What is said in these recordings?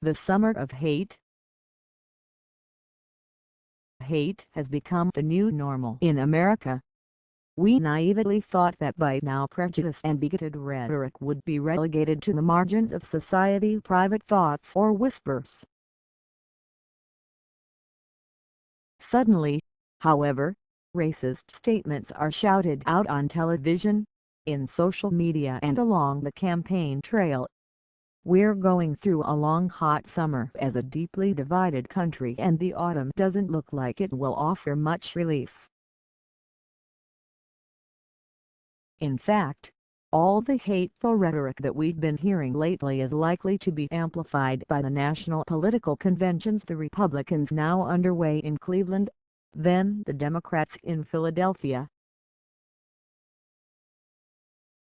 The summer of hate. Hate has become the new normal in America. We naively thought that by now prejudice and bigoted rhetoric would be relegated to the margins of society, private thoughts or whispers. Suddenly, however, racist statements are shouted out on television, in social media and along the campaign trail. We're going through a long hot summer as a deeply divided country, and the autumn doesn't look like it will offer much relief. In fact, all the hateful rhetoric that we've been hearing lately is likely to be amplified by the national political conventions, the Republicans now underway in Cleveland, then the Democrats in Philadelphia.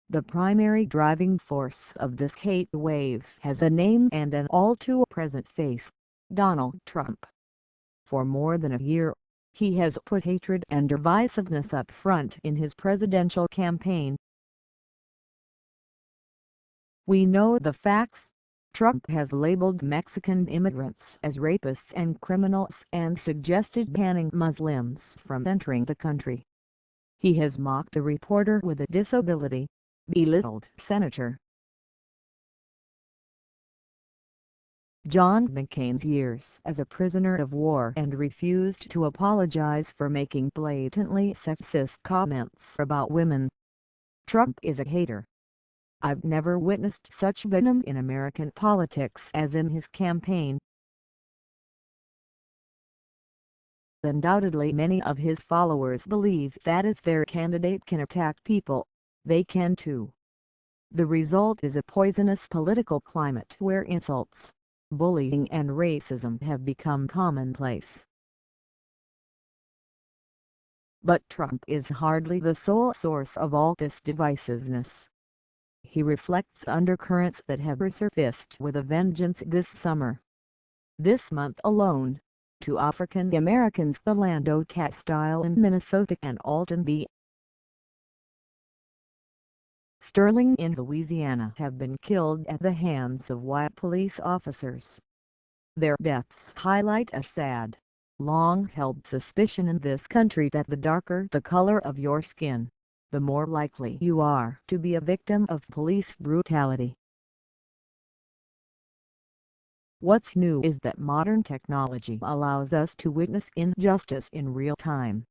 The primary driving force of this hate wave has a name and an all-too-present face: Donald Trump. For more than a year, he has put hatred and divisiveness up front in his presidential campaign. We know the facts. Trump has labeled Mexican immigrants as rapists and criminals and suggested banning Muslims from entering the country. He has mocked a reporter with a disability, belittled Senator John McCain's years as a prisoner of war, and refused to apologize for making blatantly sexist comments about women. Trump is a hater. I've never witnessed such venom in American politics as in his campaign. Undoubtedly, many of his followers believe that if their candidate can attack people, they can too. The result is a poisonous political climate where insults, bullying and racism have become commonplace. But Trump is hardly the sole source of all this divisiveness. He reflects undercurrents that have resurfaced with a vengeance this summer. This month alone, 2 African Americans, Philando Castile in Minnesota and Alton B. Sterling in Louisiana, have been killed at the hands of white police officers. Their deaths highlight a sad, long-held suspicion in this country that the darker the color of your skin, the more likely you are to be a victim of police brutality. What's new is that modern technology allows us to witness injustice in real time.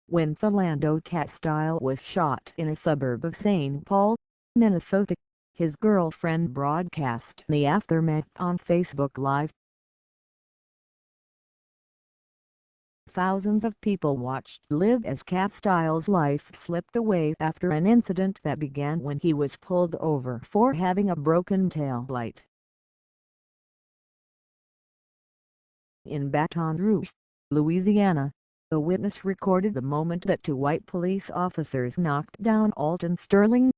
When Philando Castile was shot in a suburb of St. Paul, Minnesota, his girlfriend broadcast the aftermath on Facebook Live. Thousands of people watched live as Castile's life slipped away after an incident that began when he was pulled over for having a broken tail light. In Baton Rouge, Louisiana, a witness recorded the moment that 2 white police officers knocked down Alton Sterling.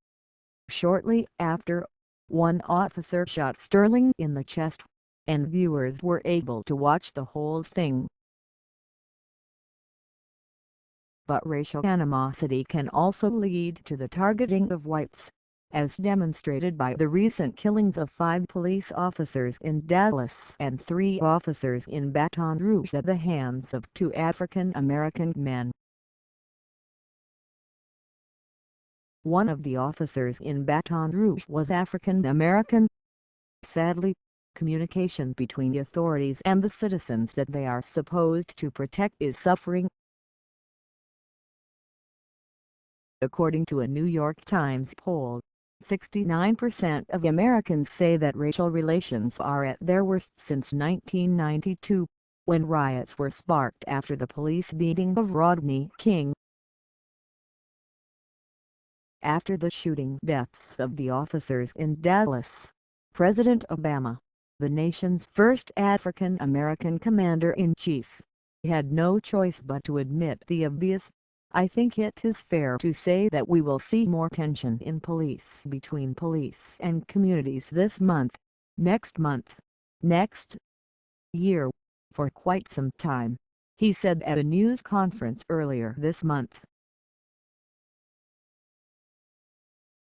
Shortly after, one officer shot Sterling in the chest, and viewers were able to watch the whole thing. But racial animosity can also lead to the targeting of whites, as demonstrated by the recent killings of 5 police officers in Dallas and 3 officers in Baton Rouge at the hands of 2 African American men. One of the officers in Baton Rouge was African American. Sadly, communication between the authorities and the citizens that they are supposed to protect is suffering. According to a New York Times poll, 69% of Americans say that racial relations are at their worst since 1992, when riots were sparked after the police beating of Rodney King. After the shooting deaths of the officers in Dallas, President Obama, the nation's first African American commander-in-chief, had no choice but to admit the obvious. I think it is fair to say that we will see more tension in police between police and communities this month, next year, for quite some time, he said at a news conference earlier this month.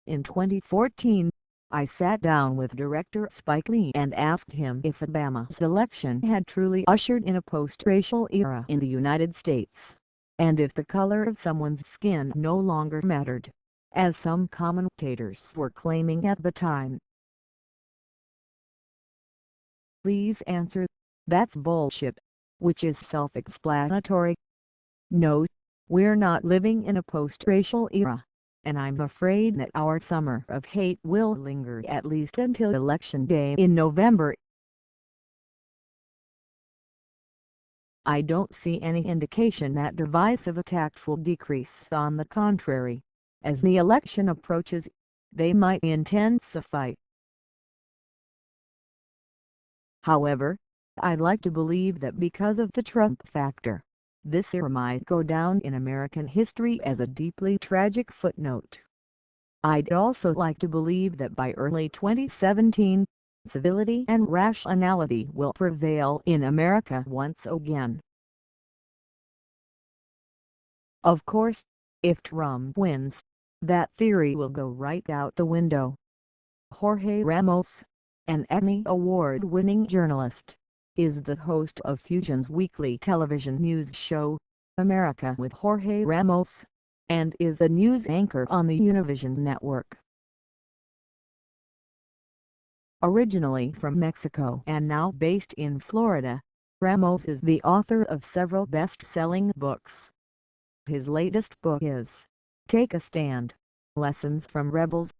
In 2014, I sat down with director Spike Lee and asked him if Obama's election had truly ushered in a post-racial era in the United States, and if the color of someone's skin no longer mattered, as some commentators were claiming at the time. Lee's answer: "That's bullshit," which is self-explanatory. No, we're not living in a post-racial era, and I'm afraid that our summer of hate will linger at least until Election Day in November. I don't see any indication that divisive attacks will decrease. On the contrary, as the election approaches, they might intensify. However, I'd like to believe that because of the Trump factor, this era might go down in American history as a deeply tragic footnote. I'd also like to believe that by early 2017, civility and rationality will prevail in America once again. Of course, if Trump wins, that theory will go right out the window. Jorge Ramos, an Emmy Award-winning journalist, is the host of Fusion's weekly television news show, America with Jorge Ramos, and is a news anchor on the Univision network. Originally from Mexico and now based in Florida, Ramos is the author of several best-selling books. His latest book is Take a Stand: Lessons from Rebels,